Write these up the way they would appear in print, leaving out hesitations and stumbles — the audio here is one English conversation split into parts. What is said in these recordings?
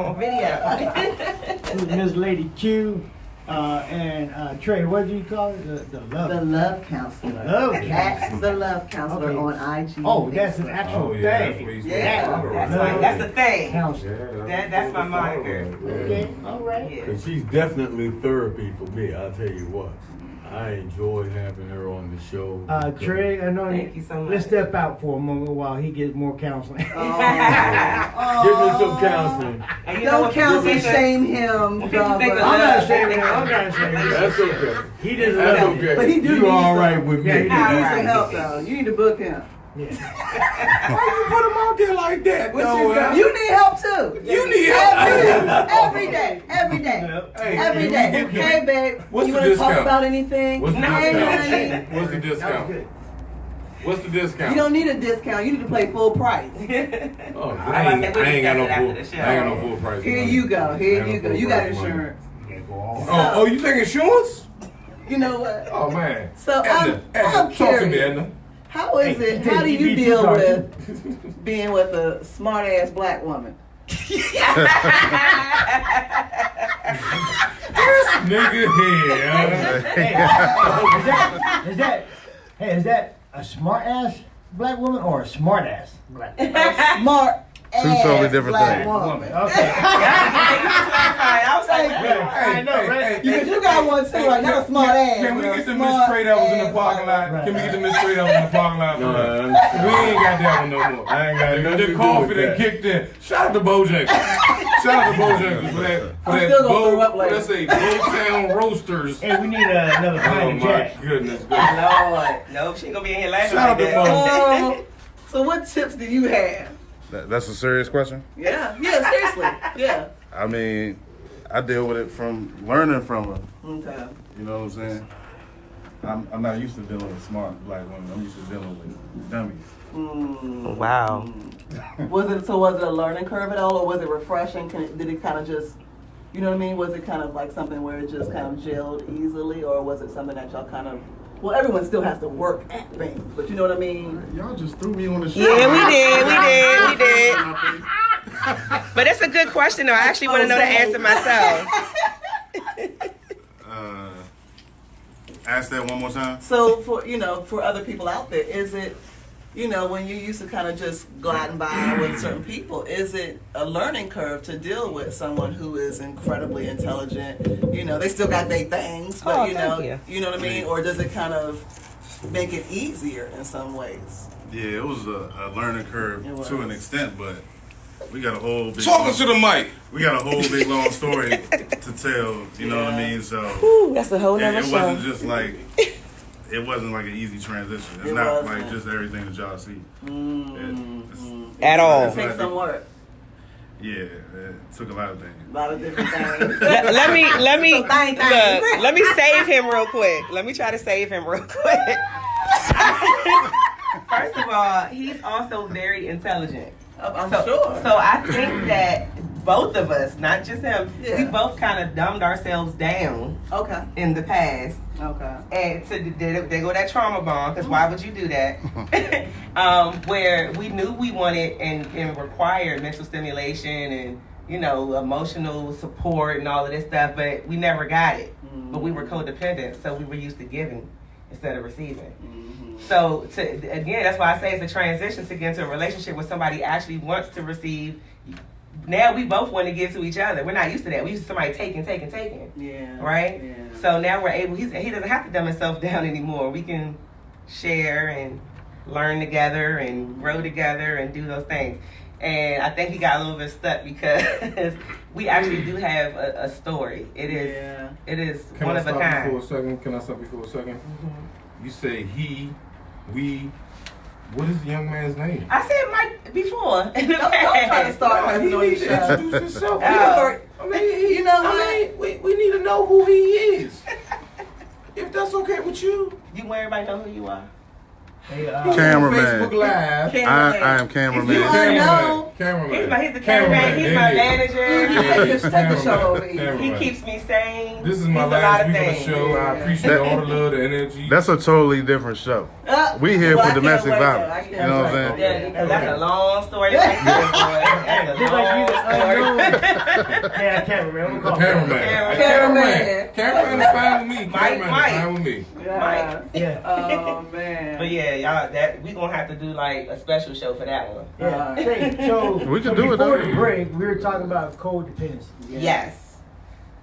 on video. Miss Lady Q and Trey, what do you call it? The love. The love counselor. Love At counselor. the love counselor Okay. on IG. Oh, that's an actual thing. That's the thing. Counselor. That's my moniker. Okay, all right. Yeah. And she's definitely therapy for me, I'll tell you what. I enjoy having her on the show. Trey, I know Thank you so much. Let's step out for a moment while he gets more counseling. Give me some counseling. And you know Don't what counsel people think shame him, people think brother. I'm not ashamed of him. I'm not ashamed of him. That's okay. He didn't That's love okay. But he do you need all some- right with me. Yeah, he You do. need All some right. help though. You need to book him. Why you put him out there like that? though? You need help too. You need help. Every day. Every day. Hey, Every can day. we get- Hey, babe. What's You the want to talk discount? about anything? What's the Hey, discount? honey. What's the That was discount? good. What's the discount? You don't need a discount. You need to pay full price. Oh, I I ain't said we got no discussed it full. after the show. I ain't got no full price. Here money. you go. I Here ain't you no go. full You got price money. insurance. Yeah, go on. Oh, you take insurance? You know what? Oh man. So Edna, I'm talk to me, curious. Edna. How is Hey, it? How do you TBT deal card. with being with a smart ass black woman? Nigga here. Is that a smart ass black woman or a smart ass black woman? Smart Two ass totally different black things. woman. Okay. I was like, I know, right? Because you got one too, right? Not a smart ass. Can we but a get the Miss smart Trey that was in the ass parking black lot? Can we get the Miss Trey that was in the parking lot? No, We ain't got that one no more. I ain't got nothing to The do coffee with that that. kicked in. Shout out to Bojangles. Shout out to Bojangles for that. I'm still gonna throw up later. Let's say Bowtown Roasters. Hey, we need another Oh pint of my Jack. goodness. Lord, nope, she ain't gonna be in here laughing Shout out like to that. Oh, so what tips do you have? That's a serious question. Yeah, seriously, yeah. I mean, I deal with it from learning from her. Okay. You know what I'm saying? I'm not used to dealing with smart black women. I'm used to dealing with dummies. Wow. Was it a learning curve at all, or was it refreshing? Did it kind of just, you know what I mean? Was it kind of like something where it just kind of gelled easily, or was it something that y'all kind of? Well, everyone still has to work at things, but you know what I mean? Y'all just threw me on the show. Yeah, we did. But it's a good question, though. I actually want to know the answer myself. Ask that one more time. So for other people out there, is it, when you used to kind of just gliding by with certain people, is it a learning curve to deal with someone who is incredibly intelligent? They still got their things, but Oh, thank you. you know what I mean? Or does it kind of make it easier in some ways? Yeah, it was a learning curve It was. to an extent, but we got a whole big Talking to the mic. we got a whole big long story to tell. You know what I mean? So Ooh, that's a whole it, nother it show. wasn't just like it wasn't like an easy transition. It's It not wasn't. like just everything that y'all see. At all. It takes some work, Yeah, it took a lot of things. a lot of different things. Let me So thank you. look, let me save him real quick. Let me try to save him real quick. First of all, he's also very intelligent. I'm So, sure. so I think that both of us, not just him, we Yeah. both kind of dumbed ourselves down Okay. in the past. Okay. And so they go that trauma bond, because why would you do that? Where we knew we wanted and required mental stimulation and, emotional support and all of this stuff, but we never got it. But we were codependent, so we were used to giving instead of receiving. So, again, that's why I say it's a transition to get into a relationship where somebody actually wants to receive. Now we both want to give to each other. We're not used to that. We used to somebody taking. Yeah. Right? Yeah. So now we're able, he doesn't have to dumb himself down anymore. We can share and learn together and grow together and do those things. And I think he got a little bit stuck because we actually do have a story. It is Can one I of a stop kind. you for a second? Can I stop you for a second? You say he, we. What is the young man's name? I said Mike before. In the Don't try to past. start He having on needs the to show. introduce himself. Oh. You know what? we need to know who he is. If that's okay with you. You want everybody to know who you are? Hey, Cameraman. Facebook Live. I am cameraman. You unknown. Cameraman. He's the cameraman. He's my manager. Take the show over here. He keeps me sane. This is my He's a lot last of week on the things. show. I appreciate all the love, the energy. That's a totally different show. We here Well, I for can't domestic wait, violence. though. I can't You know what I'm wait. saying? Yeah, because that's a long story. That's a long story. Yeah, cameraman. The We'll call cameraman. Cameraman. Cameraman is fine with me. Mike, Cameraman Mike. is fine with me. Yeah. Yeah. Oh man. But yeah, y'all, that we gonna have to do like a special show for that one. Yeah. Hey, so We can so do it, before though. the break, we were talking about codependency. Yes.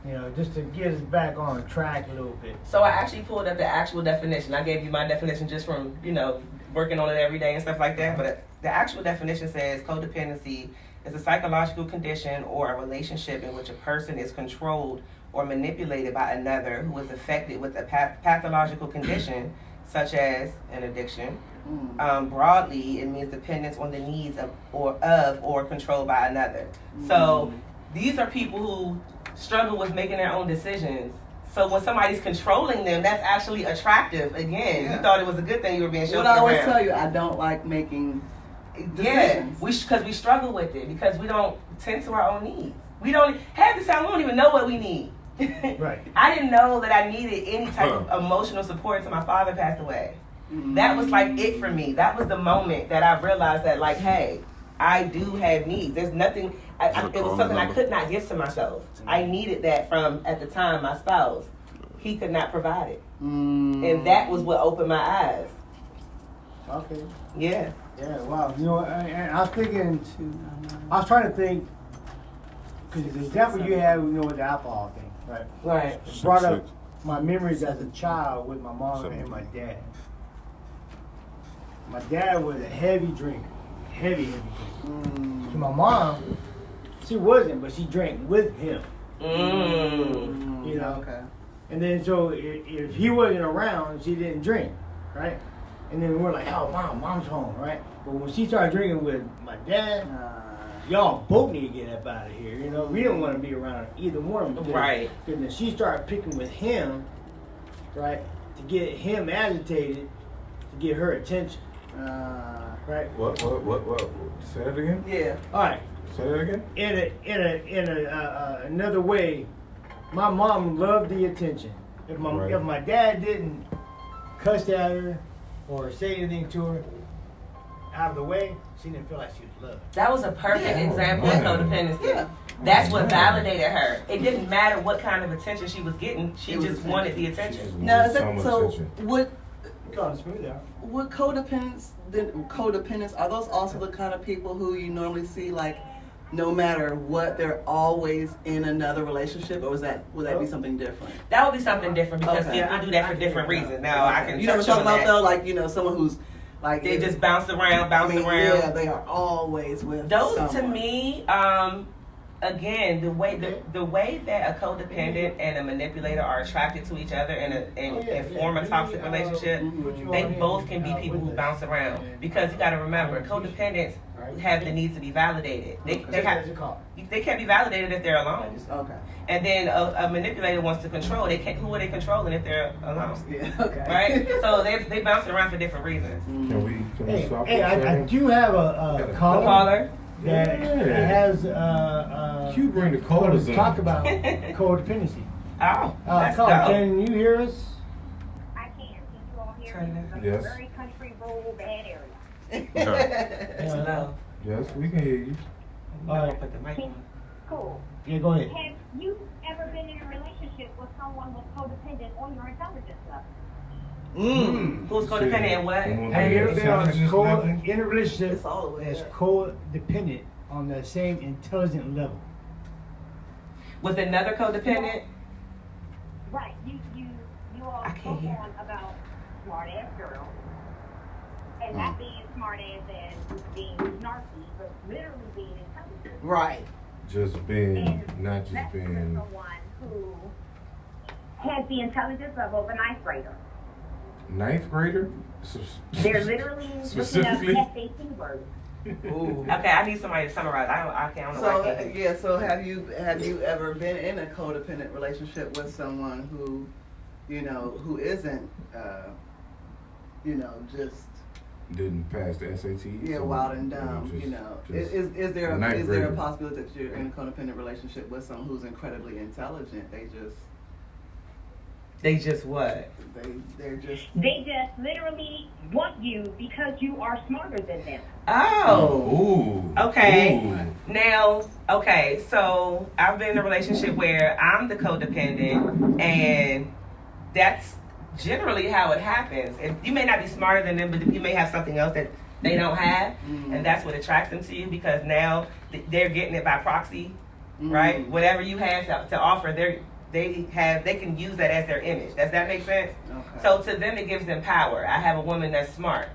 You know, just to get us back on track a little bit. So I actually pulled up the actual definition. I gave you my definition just from, working on it every day and stuff like that. But the actual definition says codependency is a psychological condition or a relationship in which a person is controlled or manipulated by another who is affected with a pathological condition, such as an addiction. Broadly, it means dependence on the needs of or controlled by another. So these are people who struggle with making their own decisions. So when somebody's controlling them, that's actually attractive. Again, you thought it was a good thing you were being shown What I always around. tell you, I don't like making Yeah, decisions. because we struggle with it because we don't tend to our own needs. We don't half the time we don't even know what we need. Right. I didn't know that I needed any type of emotional support until my father passed away. That was like it for me. That was the moment that I realized that, like, hey, I do have needs. There's nothing. It was something I could not give to myself. I needed that from, at the time, my spouse. He could not provide it, and that was what opened my eyes. Okay. Yeah. Yeah, wow. You know, and I was thinking, I was trying to think, because the example you had, with the alcohol thing, right? Right. It brought up my memories as a child with my mom and my dad. My dad was a heavy drinker, heavy drinker. So my mom, she wasn't, but she drank with him. You know. Okay. And then so if he wasn't around, she didn't drink, right? And then we're like, oh, mom's home, right? But when she started drinking with my dad, y'all both need to get up out of here. You know, we don't want to be around either one of them. Right. Because then she started picking with him, right, to get him agitated, to get her attention, right? What? Say that again? Yeah. All right. Say that again? In another way, my mom loved the attention. If my dad didn't cuss at her or say anything to her out of the way, she didn't feel like she was loved. That was a perfect example of codependency. Yeah. That's what validated her. It didn't matter what kind of attention she was getting. She just wanted the attention. Now, is So that much so? attention. Gonna smooth out. Would codependents are those also the kind of people who you normally see, like, no matter what, they're always in another relationship, or would that be something different? That would be something different because Okay. people do that for different reasons. Now I can You know what touch I'm on talking about that. though, like someone who's like They just bounce around. Yeah, they are always with Those to someone. me, again, the way that a codependent and a manipulator are attracted to each other and form a toxic relationship, they both can be people who bounce around. Because you got to remember, codependents have the need to be validated. They can't be validated if they're alone. Okay. And then a manipulator wants to control. Who are they controlling if they're alone? Yeah. Okay. Right? So they bounce around for different reasons. Can we Hey, stop hey, for a I second? do have The a caller caller. that Yeah. has You bring the callers in. talk about codependency. Oh, that's Caller, dope. can you hear us? I can. Can you all hear Turn me? it up. Yes. Very country, rural, bad area. It's low. Yes, we can hear you. All right. Put the mic on. Cool. Yeah, go ahead. Have you ever been in a relationship with someone with codependent on your intelligence level? Who's codependent and what? Have you ever been on in a relationship It's all the way that's there. codependent on the same intelligent level? With another codependent? Right. You all I can't spoke hear. on about smart ass girl. And not being smart ass as being snarky, but literally being intelligent. Right. Just being, And not just that's being. someone who has the intelligence level of a ninth grader. Ninth grader? They're literally looking up Specifically? SAT words. Ooh. Okay, I need somebody to summarize. I don't know. So why I can't. yeah, so have you ever been in a codependent relationship with someone who, who isn't, just Didn't pass the SATs? wild and dumb, just Is there a ninth is there a grader. possibility that you're in a codependent relationship with someone who's incredibly intelligent? They They just what? They're just. They just literally want you because you are smarter than them. Oh. Ooh. Okay. Ooh. Now, okay, so I've been in a relationship where I'm the codependent, and that's generally how it happens. And you may not be smarter than them, but you may have something else that they don't have, and that's what attracts them to you, because now they're getting it by proxy, right? Whatever you have to offer, they can use that as their image. Does that make sense? Okay. So to them, it gives them power. I have a woman that's smart,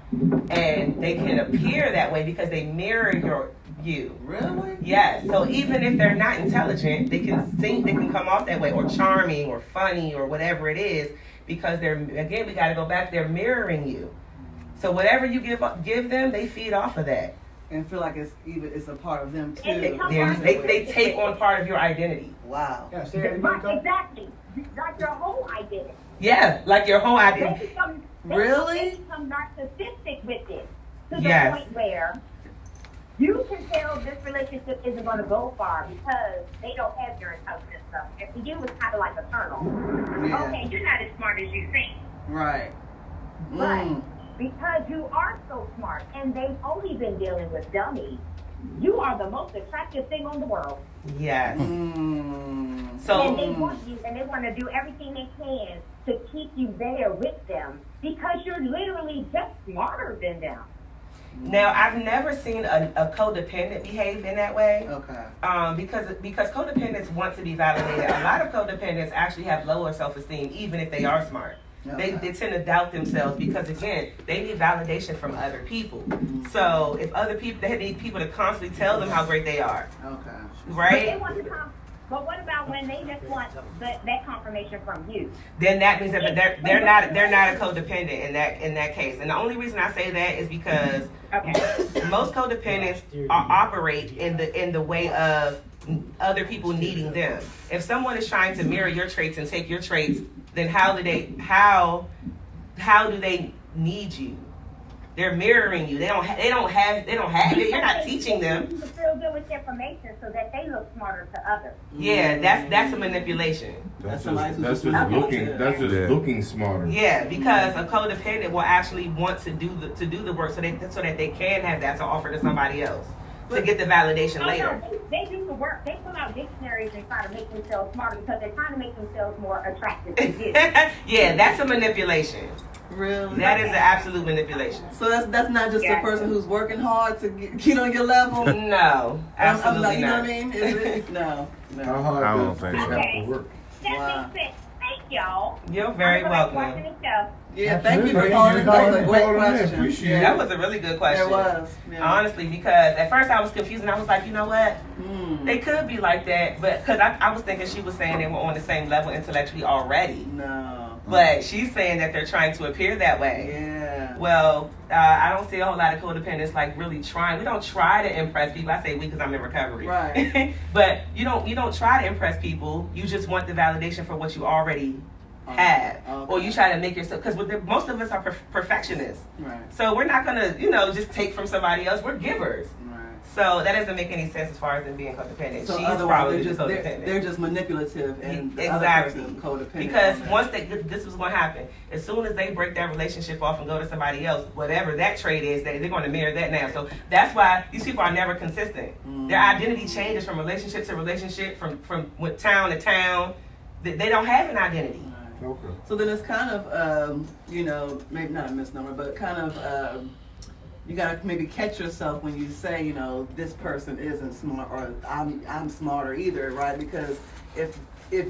and they can appear that way because they mirror you. Really? Yes. So even if they're not intelligent, they can come off that way, or charming, or funny, or whatever it is, because again, we got to go back. They're mirroring you. So whatever you give them, they feed off of that. And feel like it's a part of them too. They take on part of your identity. Wow. Yeah, say that again, Right, Coach. exactly. Like your whole identity. Yeah, like your whole They identity. become, Really? They become narcissistic with it to the Yes. point where you can tell this relationship isn't going to go far because they don't have your intelligence stuff. And for you, it's kind of like a turtle. Yeah. Okay, you're not as smart as you think. Right. But because you are so smart and they've only been dealing with dummies, you are the most attractive thing on the world. Yes. Mm. So And they want you, and they want to do everything they can to keep you there with them because you're literally just smarter than them. now I've never seen a codependent behave in that way. Okay. Because codependents want to be validated. A lot of codependents actually have lower self-esteem, even if they are smart. Okay. They tend to doubt themselves because, again, they need validation from other people. So if other people, they need people to constantly tell them how great they are, Okay. But they right? want to but what about when they just want that confirmation from you? Then that means that they're not a codependent in that case. And the only reason I say that is because Okay. most codependents operate in the way of other people needing them. If someone is trying to mirror your traits and take your traits, then how do they need you? They're mirroring you. They don't have it. You're not teaching them. You feel good with information so that they look smarter to others. Yeah, that's a manipulation. That's somebody just who's looking looking smarter. Yeah, because a codependent will actually want to do the work so that they can have that to offer to somebody else to get the validation later. No, they do the work. They pull out dictionaries and try to make themselves smarter because they're trying to make themselves more attractive to you. Yeah, that's a manipulation. Really? That is an absolute manipulation. So that's not just Yeah. a person who's working hard to get on your level. No, absolutely I'm, you know not. what I mean? Is it? No. How No. hard I don't does think this so. have to work? That Wow. makes sense. Thank y'all. You're very I'm gonna watch welcome. the show. Yeah. Thank you for Absolutely. calling. That was a great Calling in. question. Appreciate Yeah. That was a really good question. There was. Yeah. Honestly, because at first I was confused and I was like, you know what? Mm. They could be like that, but because I was thinking she was saying they were on the same level intellectually already. No. But she's saying that they're trying to appear that way. Yeah. Well, I don't see a whole lot of codependents like really trying. We don't try to impress people. I say we because I'm in recovery. Right. But you don't try to impress people. You just want the validation for what you already have, Okay. or you try to make yourself. Because most of us are perfectionists, Right. so we're not gonna just take from somebody else. We're givers. Right. So that doesn't make any sense as far as them being codependent. So She's otherwise, probably they're codependent. they're just manipulative, and the Exactly. other person codependent. Because on that. once this was going to happen, as soon as they break that relationship off and go to somebody else, whatever that trait is, they're going to mirror that now. So that's why these people are never consistent. Their identity changes from relationship to relationship, from town to town. They don't have an identity. Okay. So then it's kind of, maybe not a misnomer, but kind of, you gotta maybe catch yourself when you say, this person isn't smart or I'm smarter either, right? Because if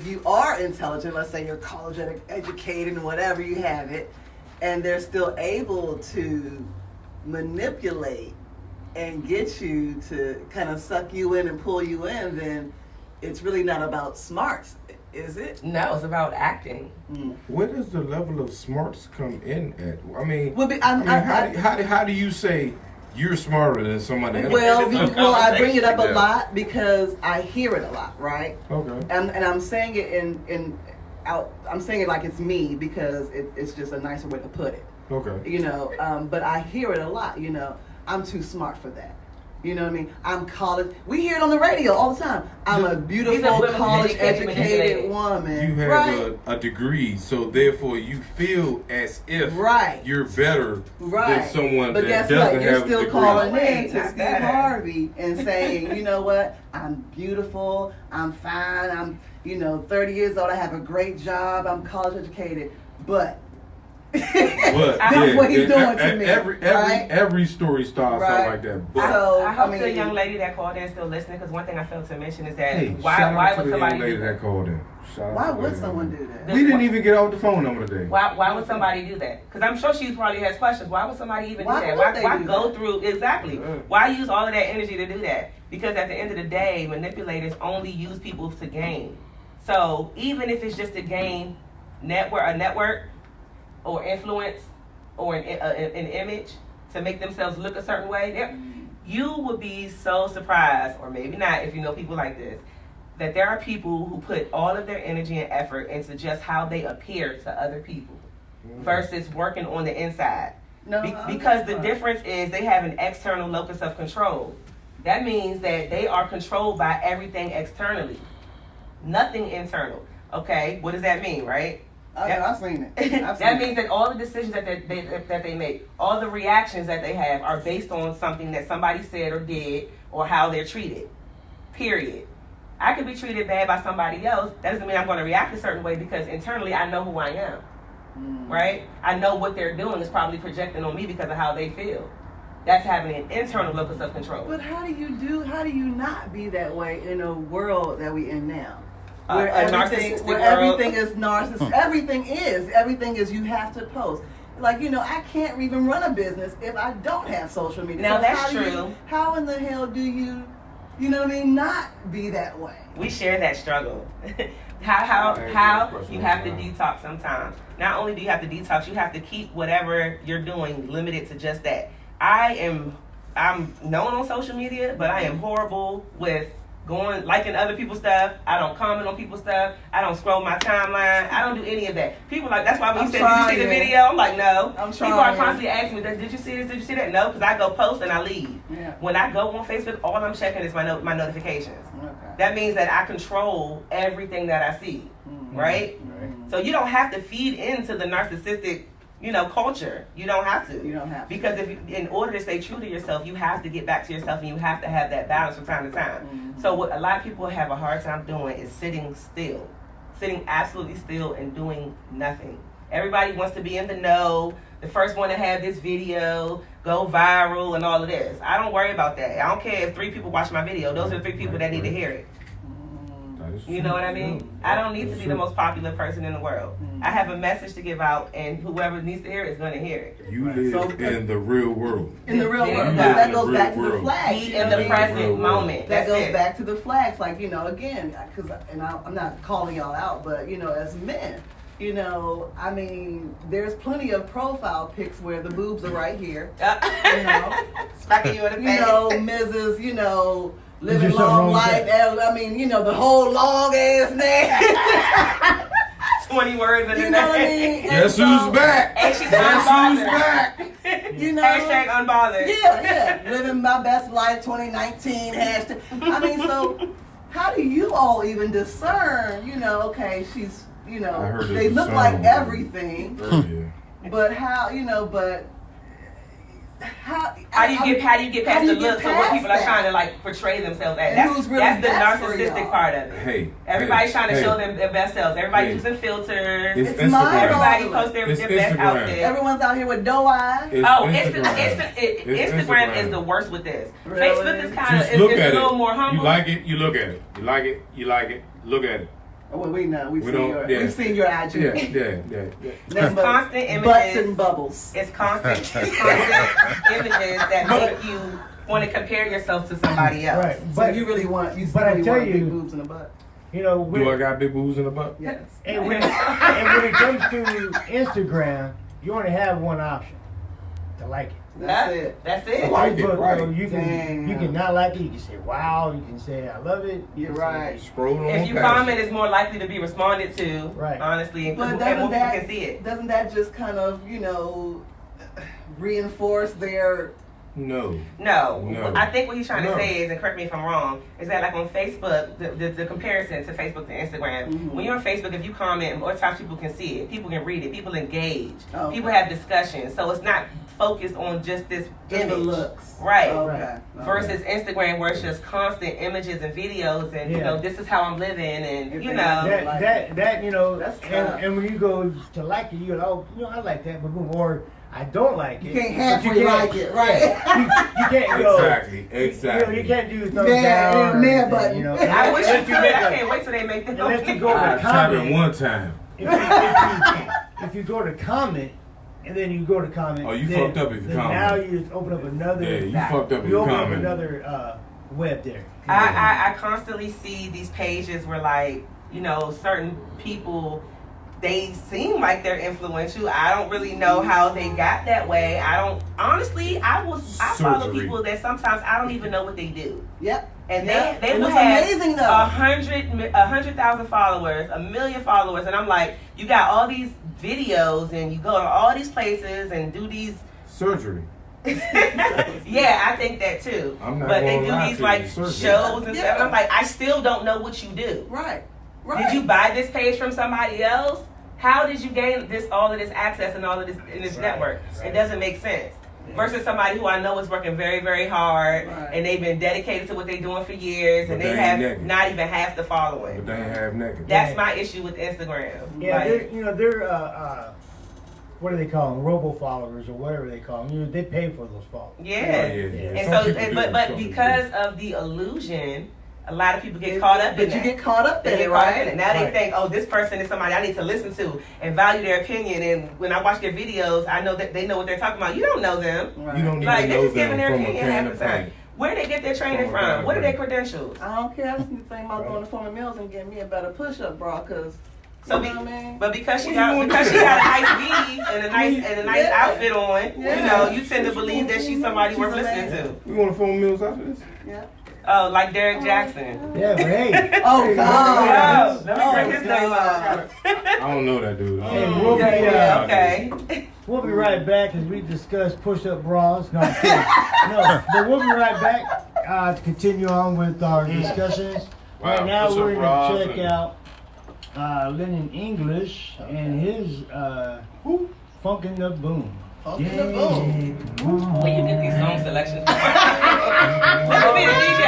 you are intelligent, let's say you're college educated and whatever, you have it, and they're still able to manipulate and get you to kind of suck you in and pull you in, then it's really not about smarts, is it? No, it's about acting. Where does the level of smarts come in at? I mean, Well, how do you say you're smarter than somebody else? Well, I bring it up a Yeah. lot because I hear it a lot, right? Okay. And I'm saying it I'm saying it like it's me because it's just a nicer way to put it. Okay. But I hear it a lot. I'm too smart for that. You know what I mean? I'm college. We hear it on the radio all the time. I'm a These are beautiful women college educated, educated woman. You have right? a degree, so therefore you feel as if Right. you're better Right. than someone But that guess doesn't what? You're have a still degree. calling Wait, in to not Steve better. Harvey and saying, you know what? I'm beautiful. I'm fine. I'm, 30 years old. I have a great job. I'm college educated. But But that's what he's doing to me. right? Every story starts Right. out like that. But So, I hope I the mean- young lady that called in is still listening, because one thing I failed to mention is that hey, why shout out to would the somebody young lady do that called in. Shout out Why to the would young someone lady. do that? We didn't even get off the phone number today. Why would somebody do that? Because I'm sure she probably has questions. Why would somebody even Why do that? would they Why do go that? through exactly? Why use all of that energy to do that? Because at the end of the day, manipulators only use people to gain. So even if it's just to gain a network, or influence, or an image to make themselves look a certain way, you would be so surprised, or maybe not, if you know people like this, that there are people who put all of their energy and effort into just how they appear to other people versus working on the inside. No, Because the difference is they have an external locus of control. That means that they are controlled by everything externally, nothing internal. Okay, what does that mean, right? I've seen it. That means that all the decisions that they make, all the reactions that they have are based on something that somebody said or did, or how they're treated. Period. I could be treated bad by somebody else. That doesn't mean I'm going to react a certain way, because internally I know who I am. Right? I know what they're doing is probably projecting on me because of how they feel. That's having an internal locus of control. But how do you not be that way in a world that we in now? A Where narcissistic world. everything is narcissistic. Everything is you have to post. Like, I can't even run a business if I don't have social media. Now, So that's how do true. How in the hell do you not be that way? We share that struggle. how you have to detox sometimes. Not only do you have to detox, you have to keep whatever you're doing limited to just that. I'm known on social media, but I am horrible with liking other people's stuff. I don't comment on people's stuff. I don't scroll my timeline. I don't do any of that. People are like, that's why when you said, did you see the video? I'm like, no. People are constantly asking me, did you see this? Did you see that? No, because I go post and I leave. Yeah. When I go on Facebook, all I'm checking is my notifications. Okay. That means that I control everything that I see, right? So you don't have to feed into the narcissistic, culture. You don't have to. You don't have to. Because in order to stay true to yourself, you have to get back to yourself, and you have to have that balance from time to time. So what a lot of people have a hard time doing is sitting absolutely still and doing nothing. Everybody wants to be in the know, the first one to have this video go viral and all of this. I don't worry about that. I don't care if 3 people watch my video. Those are the 3 people that need to hear it. You know what I mean? I don't need to be the most popular person in the world. I have a message to give out, and whoever needs to hear it is going to hear it. You live in the real world. In the real There world. you That go. goes back to the flags. Be in the present moment. That That's goes it. back to the flags. Like, again, because, I'm not calling y'all out, but, as men, there's plenty of profile pics where the boobs are right here. Smacking you in the face. Mrs., living There's something long wrong with life. The whole long ass name. 20 words in the You know what I name. mean? Guess who's back? And she's Guess who's unbothered. back? Hashtag unbothered. Yeah. Living my best life 2019 hashtag. So how do you all even discern, okay, she's, I heard they there's a look song like everything, earlier. but how do you get past the looks of what people are trying to portray themselves as? And who's really That's the best for narcissistic y'all? part of it. Hey, Everybody's trying to hey. show them their best selves. Everybody's Hey. using filters. It's It's Instagram. mind-boggling. Everybody posts their It's best Instagram. outfit. Everyone's out here with doe eyes. It's Instagram is the worst with this. Really? Facebook is kind of Just look it's at a little it. more humble. You like it, you look at it. You like it, you like it. Look at it. Well, we know. We've We seen don't- your yeah. we've seen your IG. Yeah. It's constant images. Butts and bubbles. It's constant images that make you want to compare yourself to somebody else. Right. But But you really want but I really tell want big you- boobs in the butt. Do I got big boobs in the butt? Yes. and when it comes to Instagram, you only have one option: to like it. That's it. That's it. Like it, Facebook, right. you Damn. can not like it. You can say wow. You can say I love it. You You're can say- right. Scroll on If you past comment, it. it's more likely to be responded to. Right. Honestly, and more But people doesn't that can see it. doesn't that just kind of reinforce their No. No. I think what he's trying to No. say is, and correct me if I'm wrong, is that like on Facebook, the comparison to Facebook to Instagram, when you're on Facebook, if you comment, more times people can see it, people can read it, people engage, Okay. people have discussions, so it's not focused on just this Just image. the looks. Right. Okay. Versus Instagram, where it's just constant images and videos, and you know, this is how I'm living, and you know, that you know, That's tough. and when you go to like it, you go, oh, you know, I like that, but boom, or I don't like it. You can't but halfway like it, right? You can't go. Exactly. You know, you can't do thumbs Man, down. and man button. You know, I wish you unless could. I make can't wait till they make the unless you go I to tried it comment. one time. If you go to comment, and then you go to comment. Oh, you then, fucked up if you then comment. Now you just open up another. Yeah, you fucked up if You you open up comment. another web there. I constantly see these pages where, like, you know, certain people, they seem like they're influential. I don't really know how they got that way. I don't, honestly, I follow Surgery. people that sometimes I don't even know what they do. Yep. And Yep. they And will it's have amazing though. 100,000 followers, 1 million followers, and I'm like, you got all these videos, and you go to all these places and do these. Surgery. Yeah, I think that too. I'm not but they gonna do lie these to like you, surgery. shows and Yeah. stuff. And I'm like, I still don't know what you do. Right. Right. Did you buy this page from somebody else? How did you gain all of this access and all of this in this network? It doesn't make sense. Versus somebody who I know is working very, very hard, Right. and they've been dedicated to what they're doing for years, But and they they ain't have naked. not even half the following. But they ain't half naked. That's my issue with Instagram. Yeah, Like, they're what do they call them? Robo followers or whatever they call them. You know, they pay for those followers. yeah. Yeah. And Some so, people and, do, but some people because of the illusion, a lot of people get caught up in But that. you get caught up They in get it, caught right? up in it. Now they Right. think, oh, this person is somebody I need to listen to and value their opinion. And when I watch their videos, I know that they know what they're talking about. You don't know them. Right. You don't even Like, they're know just giving them their from a opinion can half of the time. paint. Where they get their training From a can from? of What are their paint. credentials? I don't care. I just need to think about going to Former Mills and getting me a better push-up bra, cause So, you know what I mean? but because she What you got want a to nice weave and a nice Yeah. outfit on, you Yeah. know, you tend to believe that she's somebody She's worth listening amazing. to. You want to phone Mills after this? Yeah. Oh, like Derek Jackson. Yeah, but hey, Oh God. Oh, let me bring his name up. I don't know that dude. Hey, we'll be, Yeah, okay. we'll be right back as we discuss push-up bras. No, I'm kidding. No, but we'll be right back to continue on with our discussions. Wow, Right now, push-up we're bras going to check and- out Lennon English and his Funkin' the Boom. Funkin' the Boom. Where you get these song selections from? Let me be the DJ.